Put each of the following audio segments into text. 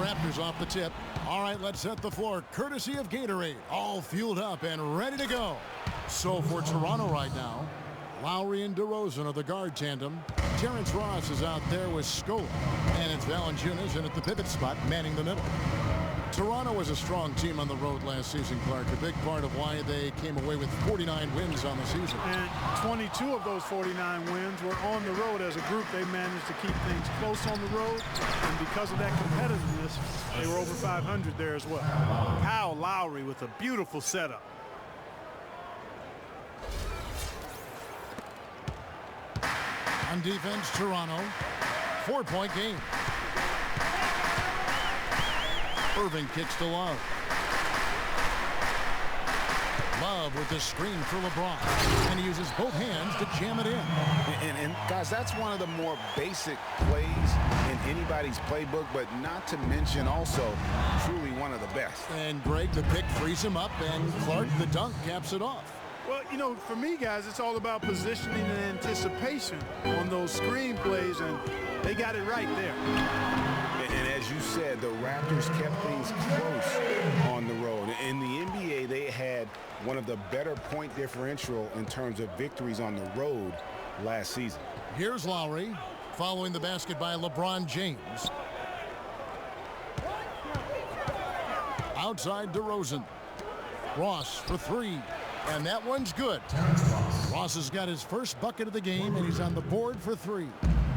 Raptors off the tip. All right, let's set the floor. Courtesy of Gatorade. All fueled up and ready to go. So for Toronto right now, Lowry and DeRozan are the guard tandem. Terrence Ross is out there with Scola. And it's Valanciunas in at the pivot spot, manning the middle. Toronto was a strong team on the road last season, Clark. A big part of why they came away with 49 wins on the season. And 22 of those 49 wins were on the road. As a group, they managed to keep things close on the road. And because of that competitiveness, they were over 500 there as well. Kyle Lowry with a beautiful setup. On defense, Toronto, 4-point game. Irving kicks to Love. Love with the screen for LeBron. And he uses both hands to jam it in. And guys, that's one of the more basic plays in anybody's playbook, but not to mention also truly one of the best. And Greg, the pick frees him up, and Clark, the dunk, caps it off. Well, you know, for me, guys, it's all about positioning and anticipation on those screen plays, and they got it right there. And as you said, the Raptors kept things close on the road. In the NBA, they had one of the better point differential in terms of victories on the road last season. Here's Lowry, following the basket by LeBron James. Outside DeRozan. Ross for three. And that one's good. Ross has got his first bucket of the game, and he's on the board for three.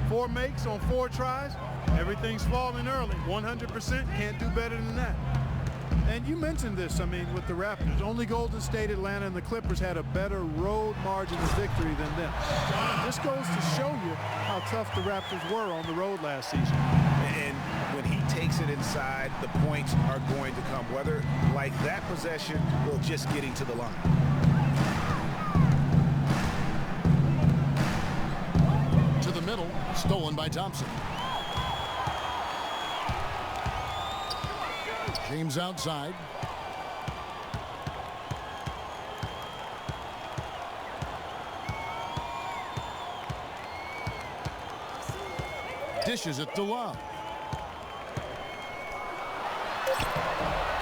4 makes on 4 tries. Everything's falling early. 100%, can't do better than that. And you mentioned this, I mean, with the Raptors. Only Golden State, Atlanta, and the Clippers had a better road margin of victory than them. This goes to show you how tough the Raptors were on the road last season. And when he takes it inside, the points are going to come, whether like that possession or just getting to the line. To the middle, stolen by Thompson. James outside. Dishes it to Love.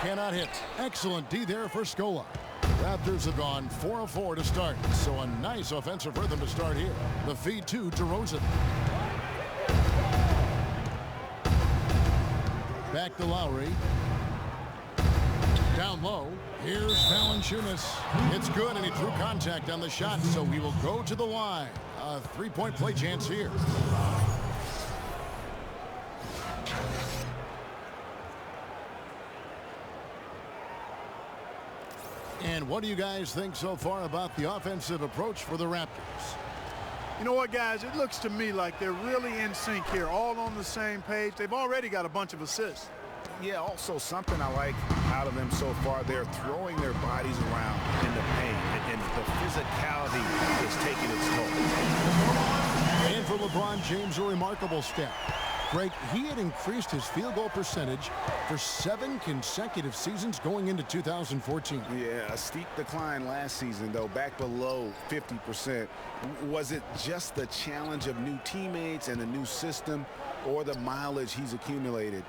Cannot hit. Excellent D there for Scola. Raptors have gone 4 of 4 to start, so a nice offensive rhythm to start here. The feed to DeRozan. Back to Lowry. Down low. Here's Valanciunas. It's good, and he drew contact on the shot, so he will go to the line. A 3-point play chance here. And what do you guys think so far about the offensive approach for the Raptors? You know what, guys? It looks to me like they're really in sync here, all on the same page. They've already got a bunch of assists. Yeah, also something I like out of them so far, they're throwing their bodies around in the paint, and the physicality is taking its toll. And for LeBron James, a remarkable step. Greg, he had increased his field goal percentage for 7 consecutive seasons going into 2014. Yeah, a steep decline last season, though, back below 50%. Was it just the challenge of new teammates and a new system, or the mileage he's accumulated?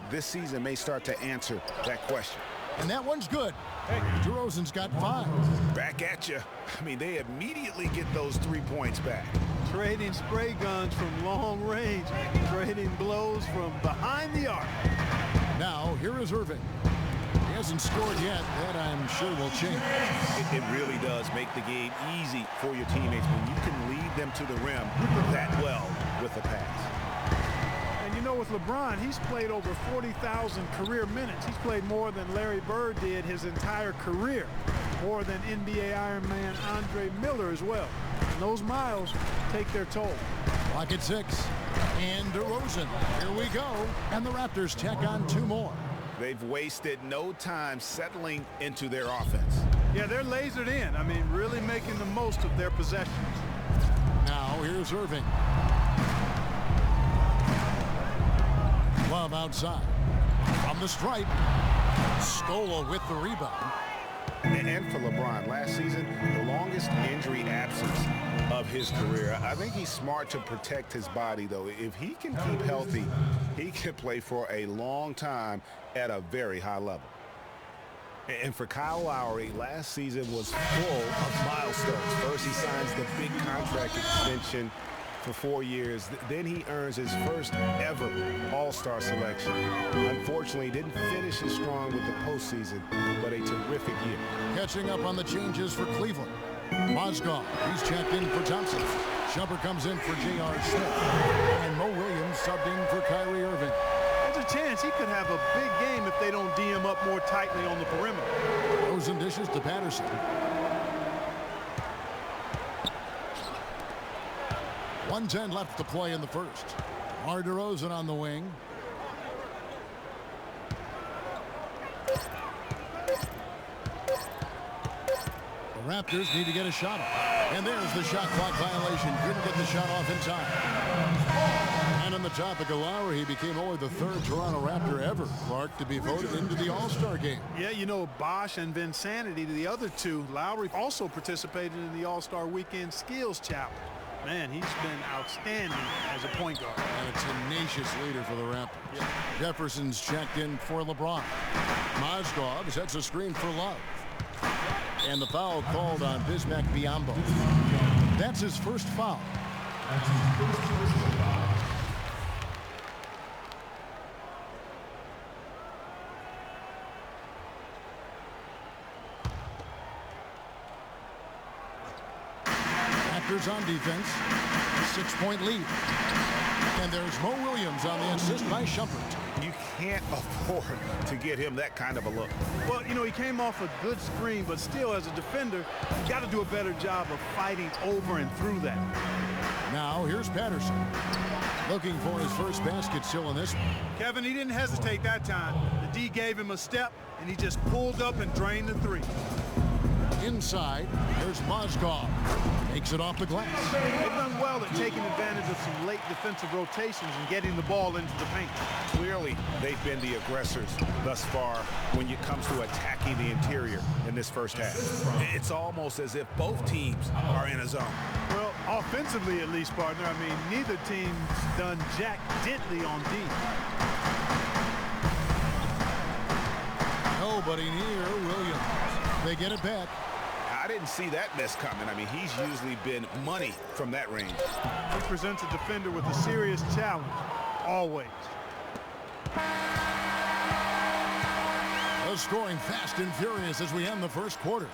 This season may start to answer that question. And that one's good. Hey, DeRozan's got 5. Back at you. I mean, they immediately get those 3 points back. Trading spray guns from long range, trading blows from behind the arc. Now, here is Irving. He hasn't scored yet. That, I'm sure, will change. It really does make the game easy for your teammates when you can lead them to the rim that well with a pass. And you know, with LeBron, he's played over 40,000 career minutes. He's played more than Larry Bird did his entire career, more than NBA Iron Man Andre Miller as well. And those miles take their toll. Clock at 6. And DeRozan. Here we go. And the Raptors tack on 2 more. They've wasted no time settling into their offense. Yeah, they're lasered in. I mean, really making the most of their possessions. Now, here's Irving. Love outside. From the stripe. Scola with the rebound. And for LeBron, last season, the longest injury absence of his career. I think he's smart to protect his body, though. If he can keep healthy, he can play for a long time at a very high level. And for Kyle Lowry, last season was full of milestones. First, he signs the big contract extension for 4 years. Then he earns his first ever All-Star selection. Unfortunately, didn't finish as strong with the postseason, but a terrific year. Catching up on the changes for Cleveland. Mozgov, he's checked in for Thompson. Shumpert comes in for J.R. Smith. And Mo Williams subbed in for Kyrie Irving. There's a chance he could have a big game if they don't D him up more tightly on the perimeter. Those and dishes to Patterson. 1:10 left to play in the first. DeMar DeRozan on the wing. The Raptors need to get a shot off. And there's the shot clock violation. Couldn't get the shot off in time. And on the topic of Lowry, he became only the third Toronto Raptor ever, Clark, to be voted into the All-Star game. Yeah, you know, Bosch and Vinsanity, the other two. Lowry also participated in the All-Star Weekend Skills Challenge. Man, he's been outstanding as a point guard. And a tenacious leader for the Raptors. Yep. Jefferson's checked in for LeBron. Mozgov sets a screen for Love. And the foul called on Bismack Biyombo. That's his first foul. Raptors on defense. 6-point lead. And there's Mo Williams on the assist by Shumpert. You can't afford to get him that kind of a look. Well, you know, he came off a good screen, but still, as a defender, you got to do a better job of fighting over and through that. Now, here's Patterson. Looking for his first basket still in this one. Kevin, he didn't hesitate that time. The D gave him a step, and he just pulled up and drained the three. Inside, there's Mozgov. Takes it off the glass. They've done well at taking advantage of some late defensive rotations and getting the ball into the paint. Clearly, they've been the aggressors thus far when it comes to attacking the interior in this first half. It's almost as if both teams are in a zone. Well, offensively at least, partner. I mean, neither team's done jack diddly on D. Nobody near Williams. They get it back. I didn't see that miss coming. I mean, he's usually been money from that range. He presents a defender with a serious challenge, always. The scoring fast and furious as we end the first quarter.